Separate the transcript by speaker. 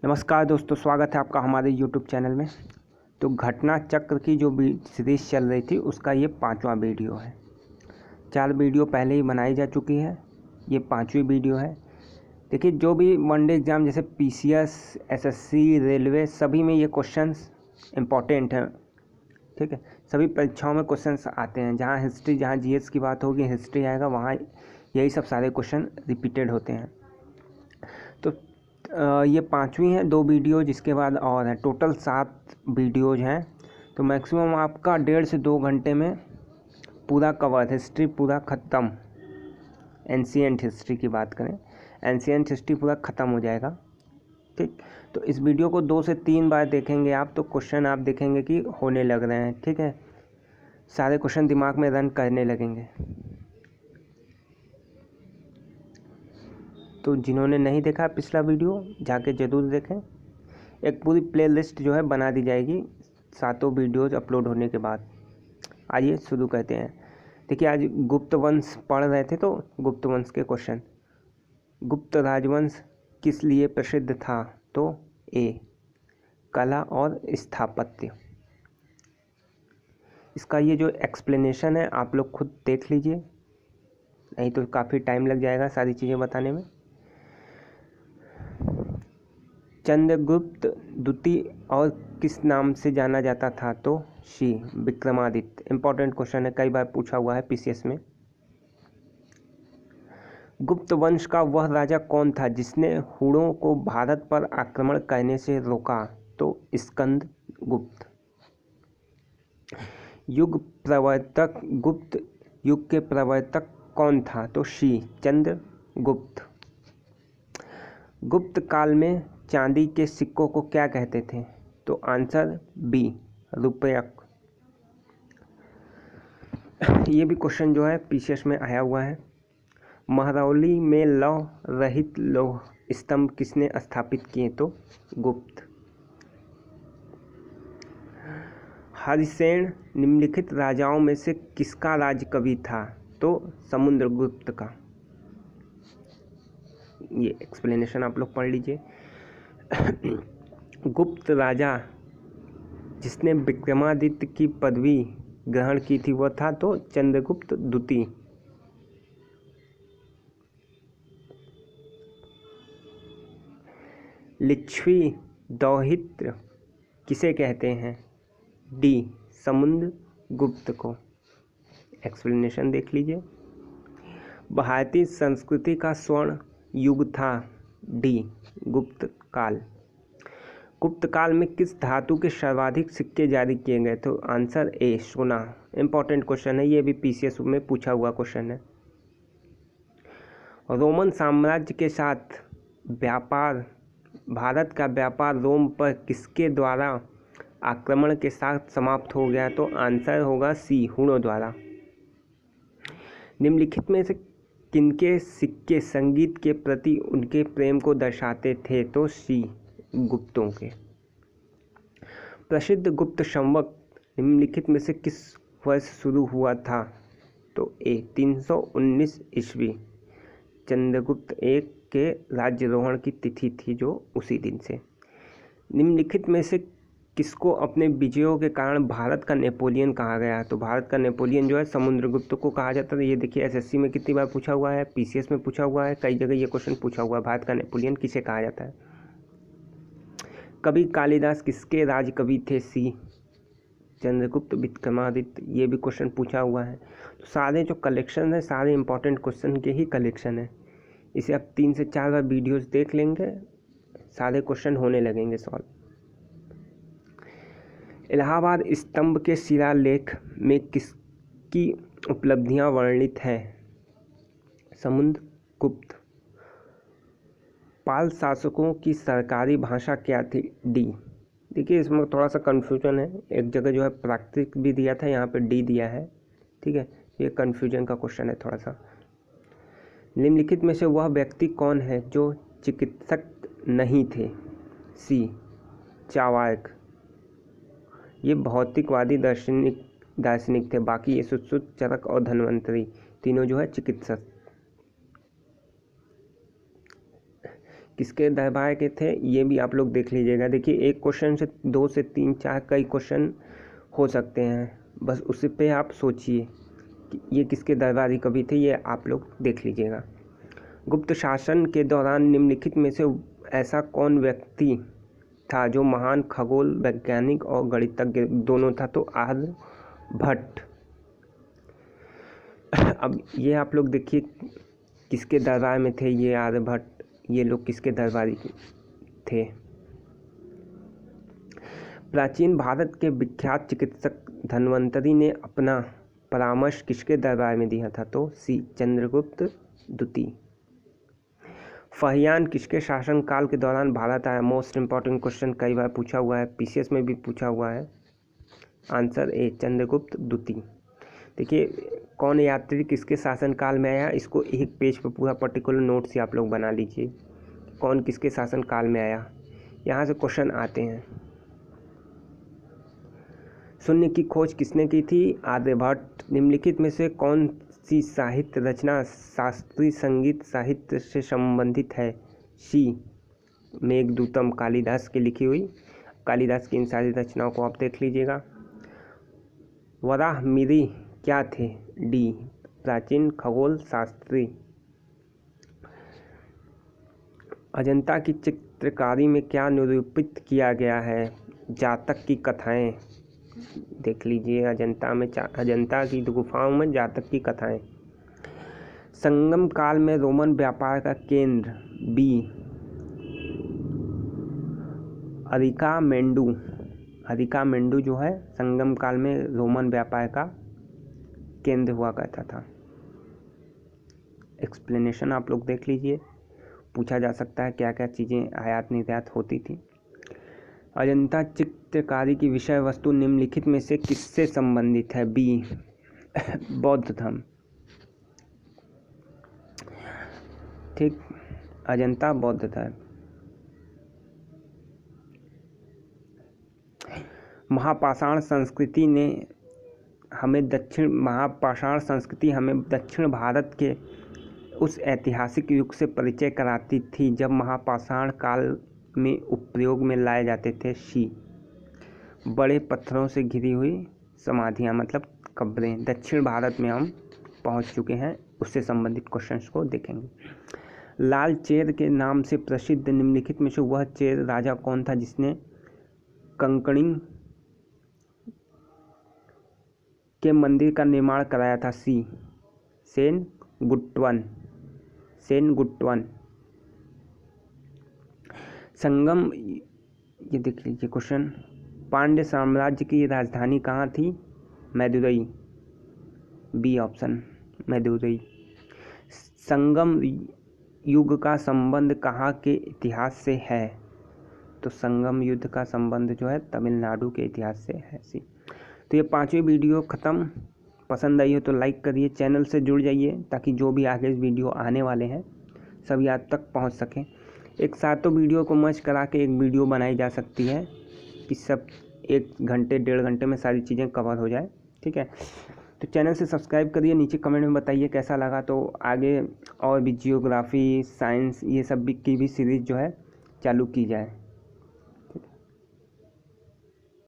Speaker 1: नमस्कार दोस्तों, स्वागत है आपका हमारे YouTube चैनल में। तो घटना चक्र की जो सीरीज़ चल रही थी उसका ये 5वां वीडियो है। 4 वीडियो पहले ही बनाई जा चुकी है, ये 5वीं वीडियो है। देखिए, जो भी वनडे एग्ज़ाम जैसे PCS, SSC, रेलवे सभी में ये क्वेश्चंस इम्पॉर्टेंट हैं। ठीक है, सभी परीक्षाओं में क्वेश्चंस आते हैं। जहाँ हिस्ट्री, जहाँ GS की बात होगी हिस्ट्री आएगा, वहाँ यही सब सारे क्वेश्चन रिपीटेड होते हैं। तो ये 5वीं है, 2 वीडियो जिसके बाद और है, टोटल 7 वीडियोज़ हैं। तो मैक्सिमम आपका 1.5 से 2 घंटे में पूरा कवर, हिस्ट्री पूरा ख़त्म। एंशिएंट हिस्ट्री की बात करें, एंशिएंट हिस्ट्री पूरा ख़त्म हो जाएगा। ठीक, तो इस वीडियो को 2 से 3 बार देखेंगे आप, तो क्वेश्चन आप देखेंगे कि होने लग रहे हैं। ठीक है, सारे क्वेश्चन दिमाग में रन करने लगेंगे। तो जिन्होंने नहीं देखा पिछला वीडियो जाके ज़रूर देखें। एक पूरी प्लेलिस्ट जो है बना दी जाएगी 7 वीडियोज़ अपलोड होने के बाद। आइए शुरू करते हैं। देखिए, आज गुप्त वंश पढ़ रहे थे तो गुप्त वंश के क्वेश्चन। गुप्त राजवंश किस लिए प्रसिद्ध था? तो ए, कला और स्थापत्य। इसका ये जो एक्सप्लेनेशन है आप लोग खुद देख लीजिए, नहीं तो काफ़ी टाइम लग जाएगा सारी चीज़ें बताने में। चंद्रगुप्त द्वितीय और किस नाम से जाना जाता था? तो सी, विक्रमादित्य। इंपॉर्टेंट क्वेश्चन है, कई बार पूछा हुआ है PCS में। गुप्त वंश का वह राजा कौन था जिसने हुणों को भारत पर आक्रमण करने से रोका? तो स्कंद गुप्त। युग प्रवर्तक, गुप्त युग के प्रवर्तक कौन था? तो सी, चंद्रगुप्त। गुप्त काल में चांदी के सिक्कों को क्या कहते थे? तो आंसर बी, रुपयक। ये भी क्वेश्चन जो है PCS में आया हुआ है। महरौली में लौह रहित लौह स्तंभ किसने स्थापित किए? तो गुप्त। हरिसेन निम्नलिखित राजाओं में से किसका राजकवि था? तो समुद्रगुप्त का। ये एक्सप्लेनेशन आप लोग पढ़ लीजिए। गुप्त राजा जिसने विक्रमादित्य की पदवी ग्रहण की थी वह था तो चंद्रगुप्त द्वितीय। लिच्छवी दौहित्र किसे कहते हैं? डी, समुद्रगुप्त को। एक्सप्लेनेशन देख लीजिए। भारतीय संस्कृति का स्वर्ण युग था? डी, गुप्त काल। गुप्त काल में किस धातु के सर्वाधिक सिक्के जारी किए गए? तो आंसर ए, सोना। इंपॉर्टेंट क्वेश्चन है, ये भी PCS में पूछा हुआ क्वेश्चन है। रोमन साम्राज्य के साथ व्यापार, भारत का व्यापार रोम पर किसके द्वारा आक्रमण के साथ समाप्त हो गया? तो आंसर होगा सी, हुणों द्वारा। निम्नलिखित में से किनके सिक्के संगीत के प्रति उनके प्रेम को दर्शाते थे? तो सी, गुप्तों के। प्रसिद्ध गुप्त संवत निम्नलिखित में से किस वर्ष शुरू हुआ था? तो ए, 319 ईस्वी। चंद्रगुप्त एक के राज्यारोहण की तिथि थी जो उसी दिन से। निम्नलिखित में से किसको अपने विजयों के कारण भारत का नेपोलियन कहा गया? तो भारत का नेपोलियन जो है समुद्रगुप्त को कहा जाता है। ये देखिए, SSC में कितनी बार पूछा हुआ है, PCS में पूछा हुआ है, कई जगह ये क्वेश्चन पूछा हुआ है, भारत का नेपोलियन किसे कहा जाता है। कवि कालिदास किसके राजकवि थे? सी, चंद्रगुप्त विक्रमादित्य। ये भी क्वेश्चन पूछा हुआ है। तो सारे जो कलेक्शन है सारे इंपॉर्टेंट क्वेश्चन के ही कलेक्शन है। इसे आप 3 से 4 बार वीडियोस देख लेंगे, सारे क्वेश्चन होने लगेंगे सॉल्व। इलाहाबाद स्तंभ के शिलालेख में किसकी उपलब्धियां वर्णित हैं? समुद्रगुप्त। पाल शासकों की सरकारी भाषा क्या थी? डी। देखिए, इसमें थोड़ा सा कन्फ्यूजन है, एक जगह जो है प्राकृतिक भी दिया था, यहाँ पे डी दिया है। ठीक है, ये कन्फ्यूजन का क्वेश्चन है थोड़ा सा। निम्नलिखित में से वह व्यक्ति कौन है जो चिकित्सक नहीं थे? सी, चावार्क। ये भौतिकवादी दार्शनिक थे। बाकी ये सुश्रुत, चरक और धन्वंतरी तीनों जो है चिकित्सक। किसके दरबार के थे ये भी आप लोग देख लीजिएगा। देखिए एक क्वेश्चन से 2 से 3 4 कई क्वेश्चन हो सकते हैं, बस उसी पे आप सोचिए कि ये किसके दरबारी कवि थे, ये आप लोग देख लीजिएगा। गुप्त शासन के दौरान निम्नलिखित में से ऐसा कौन व्यक्ति था जो महान खगोल वैज्ञानिक और गणितज्ञ दोनों था? तो आर्यभट्ट। अब ये आप लोग देखिए किसके दरबार में थे ये आर्यभट्ट, ये लोग किसके दरबारी थे? प्राचीन भारत के विख्यात चिकित्सक धन्वंतरि ने अपना परामर्श किसके दरबार में दिया था? तो सी चंद्रगुप्त द्वितीय। फहियान किसके शासनकाल के दौरान भारत आया? मोस्ट इम्पॉर्टेंट क्वेश्चन, कई बार पूछा हुआ है, पीसीएस में भी पूछा हुआ है। आंसर ए चंद्रगुप्त द्वितीय। देखिए कौन यात्री किसके शासनकाल में आया, इसको एक पेज पर पूरा पर्टिकुलर नोट से आप लोग बना लीजिए, कौन किसके शासनकाल में आया, यहाँ से क्वेश्चन आते हैं। शून्य की खोज किसने की थी? आर्यभट्ट। निम्नलिखित में से कौन सी साहित्य रचना शास्त्रीय संगीत साहित्य से संबंधित है? सी मेघदूतम, कालिदास की लिखी हुई। कालिदास की इन सारी रचनाओं को आप देख लीजिएगा। वराहमिहिर क्या थे? डी प्राचीन खगोल शास्त्री। अजंता की चित्रकारी में क्या निरूपित किया गया है? जातक की कथाएं। देख लीजिए अजंता की गुफाओं में जातक की कथाएं। संगम काल में रोमन व्यापार का केंद्र? बी अरिकामेंडू। अरिकामेंडू जो है संगम काल में रोमन व्यापार का केंद्र हुआ करता था। एक्सप्लेनेशन आप लोग देख लीजिए, पूछा जा सकता है क्या क्या चीज़ें आयात निर्यात होती थी। अजंता चित्रकारी की विषय वस्तु निम्नलिखित में से किससे संबंधित है? बी बौद्ध धर्म। ठीक, अजंता बौद्ध धर्म। महापाषाण संस्कृति हमें दक्षिण भारत के उस ऐतिहासिक युग से परिचय कराती थी जब महापाषाण काल में उपयोग में लाए जाते थे। सी बड़े पत्थरों से घिरी हुई समाधियाँ मतलब कब्रें। दक्षिण भारत में हम पहुंच चुके हैं, उससे संबंधित क्वेश्चंस को देखेंगे। लाल चेर के नाम से प्रसिद्ध निम्नलिखित में से वह चेर राजा कौन था जिसने कंकणी के मंदिर का निर्माण कराया था? सी सेनगुट्टवन। संगम, ये देख लीजिए क्वेश्चन, पांड्य साम्राज्य की राजधानी कहाँ थी? मदुरई। B option Madurai. संगम युग का संबंध कहाँ के इतिहास से है? तो संगम युद्ध का संबंध जो है तमिलनाडु के इतिहास से है। सी तो ये 5वीं वीडियो ख़त्म। पसंद आई हो तो लाइक करिए, चैनल से जुड़ जाइए ताकि जो भी आगे वीडियो आने वाले हैं सभी आप तक पहुंच सकें। एक साथ तो वीडियो को मर्ज करा के एक वीडियो बनाई जा सकती है कि सब 1 घंटे 1.5 घंटे में सारी चीज़ें कवर हो जाए। ठीक है, तो चैनल से सब्सक्राइब करिए, नीचे कमेंट में बताइए कैसा लगा। तो आगे और भी जियोग्राफी साइंस ये सब की भी सीरीज़ जो है चालू की जाए।